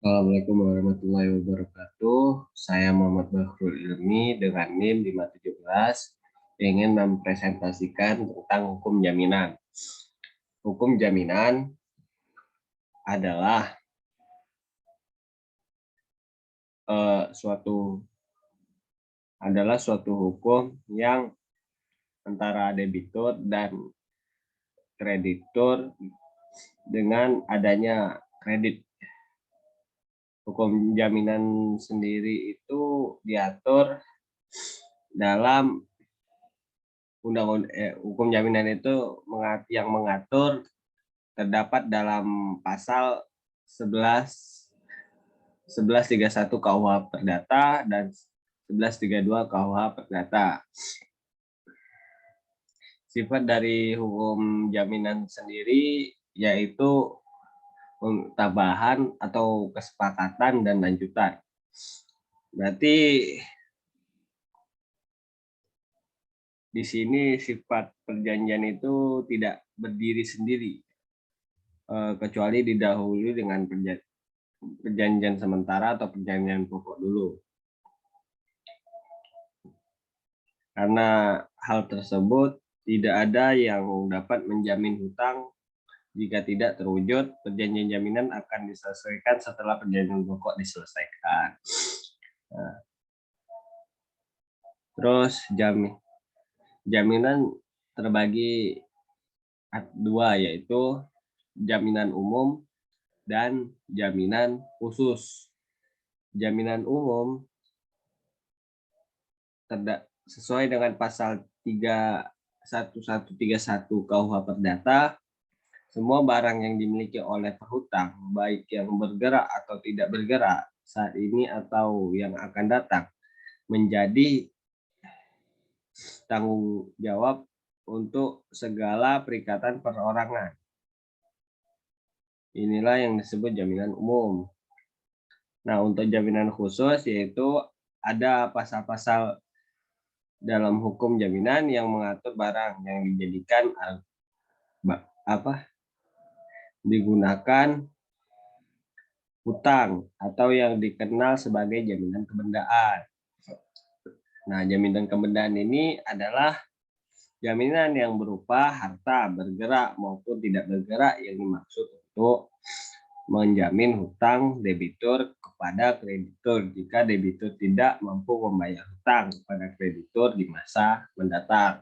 Assalamualaikum warahmatullahi wabarakatuh. Saya Muhammad Bahrul Ilmi dengan NIM 517 ingin mempresentasikan tentang hukum jaminan. Hukum jaminan adalah suatu hukum yang antara debitur dan kreditur dengan adanya kredit. Hukum jaminan sendiri itu diatur dalam hukum jaminan itu yang mengatur terdapat dalam pasal 1131 KUH Perdata dan 1132 KUH Perdata. Sifat dari hukum jaminan sendiri yaitu tambahan atau kesepakatan dan lanjutan. Berarti di sini sifat perjanjian itu tidak berdiri sendiri, kecuali didahului dengan perjanjian sementara atau perjanjian pokok dulu. Karena hal tersebut tidak ada yang dapat menjamin hutang jika tidak terwujud. Perjanjian jaminan akan diselesaikan setelah perjanjian pokok diselesaikan. Nah, terus jaminan terbagi dua, yaitu jaminan umum dan jaminan khusus. Jaminan umum sesuai dengan pasal 1131 KUH Perdata, semua barang yang dimiliki oleh perhutang, baik yang bergerak atau tidak bergerak saat ini atau yang akan datang, menjadi tanggung jawab untuk segala perikatan perorangan. Inilah yang disebut jaminan umum. Nah, untuk jaminan khusus yaitu ada pasal-pasal dalam hukum jaminan yang mengatur barang yang dijadikan digunakan hutang atau yang dikenal sebagai jaminan kebendaan. Nah, jaminan kebendaan ini adalah jaminan yang berupa harta bergerak maupun tidak bergerak yang dimaksud untuk menjamin hutang debitur kepada kreditur jika debitur tidak mampu membayar hutang kepada kreditur di masa mendatang.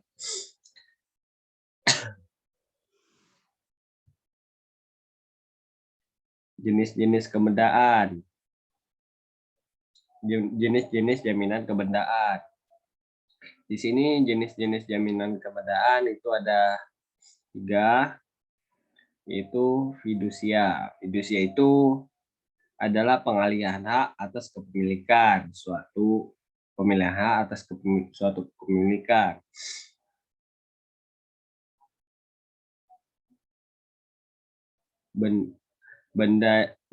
Jenis-jenis kebendaan. Jenis-jenis jaminan kebendaan. Di sini jenis-jenis jaminan kebendaan itu ada 3, yaitu fidusia. Fidusia itu adalah pengalihan hak atas kepemilikan suatu kepemilikan.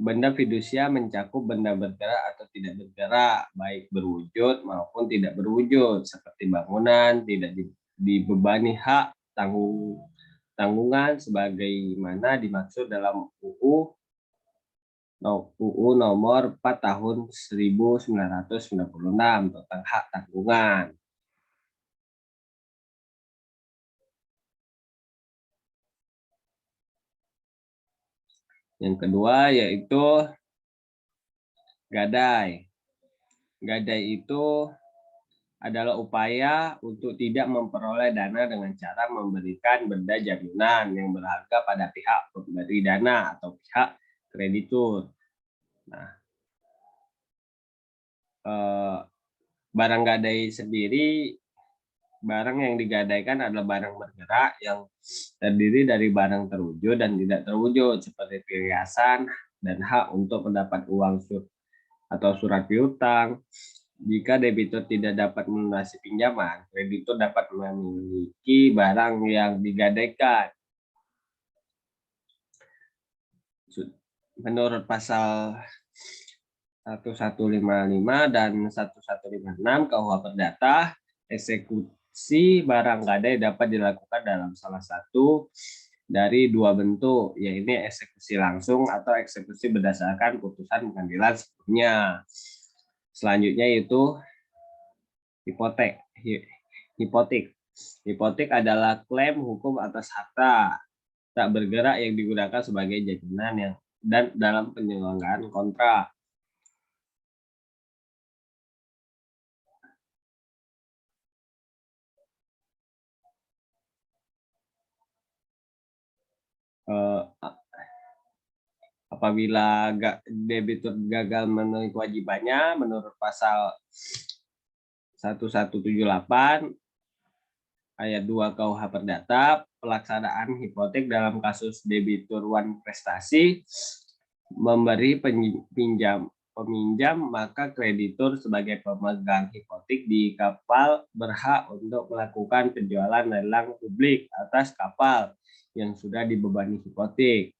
Benda fidusia mencakup benda bergerak atau tidak bergerak, baik berwujud maupun tidak berwujud, seperti bangunan tidak dibebani hak tanggungan sebagaimana dimaksud dalam UU nomor 4 tahun 1996 tentang hak tanggungan. Yang kedua yaitu gadai. Gadai itu adalah upaya untuk tidak memperoleh dana dengan cara memberikan benda jaminan yang berharga pada pihak pemberi dana atau pihak kreditur. Nah, barang gadai sendiri, barang yang digadaikan adalah barang bergerak yang terdiri dari barang terwujud dan tidak terwujud seperti perhiasan dan hak untuk mendapat uang atau surat piutang. Jika debitur tidak dapat melunasi pinjaman, kreditur dapat memiliki barang yang digadaikan. Menurut pasal 1155 dan 1156 KUH Perdata, eksekusi barang gadai dapat dilakukan dalam salah satu dari dua bentuk, yaitu eksekusi langsung atau eksekusi berdasarkan putusan pengadilan sebelumnya. Selanjutnya yaitu hipotek. Hipotek. Hipotek adalah klaim hukum atas harta tak bergerak yang digunakan sebagai jaminan yang dan dalam penyelenggaraan kontrak. Apabila debitur gagal memenuhi kewajibannya menurut pasal 1178 ayat 2 KUH Perdata, pelaksanaan hipotek dalam kasus debitur wan prestasi memberi peminjam, maka kreditur sebagai pemegang hipotek di kapal berhak untuk melakukan penjualan lelang publik atas kapal yang sudah dibebani hipotek.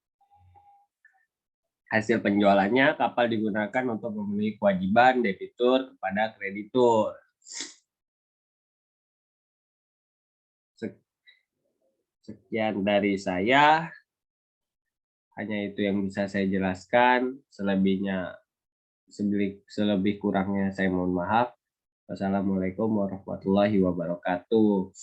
Hasil penjualannya, kapal digunakan untuk memenuhi kewajiban debitur kepada kreditur. Sekian dari saya. Hanya itu yang bisa saya jelaskan. Selebih kurangnya saya mohon maaf. Wassalamualaikum warahmatullahi wabarakatuh.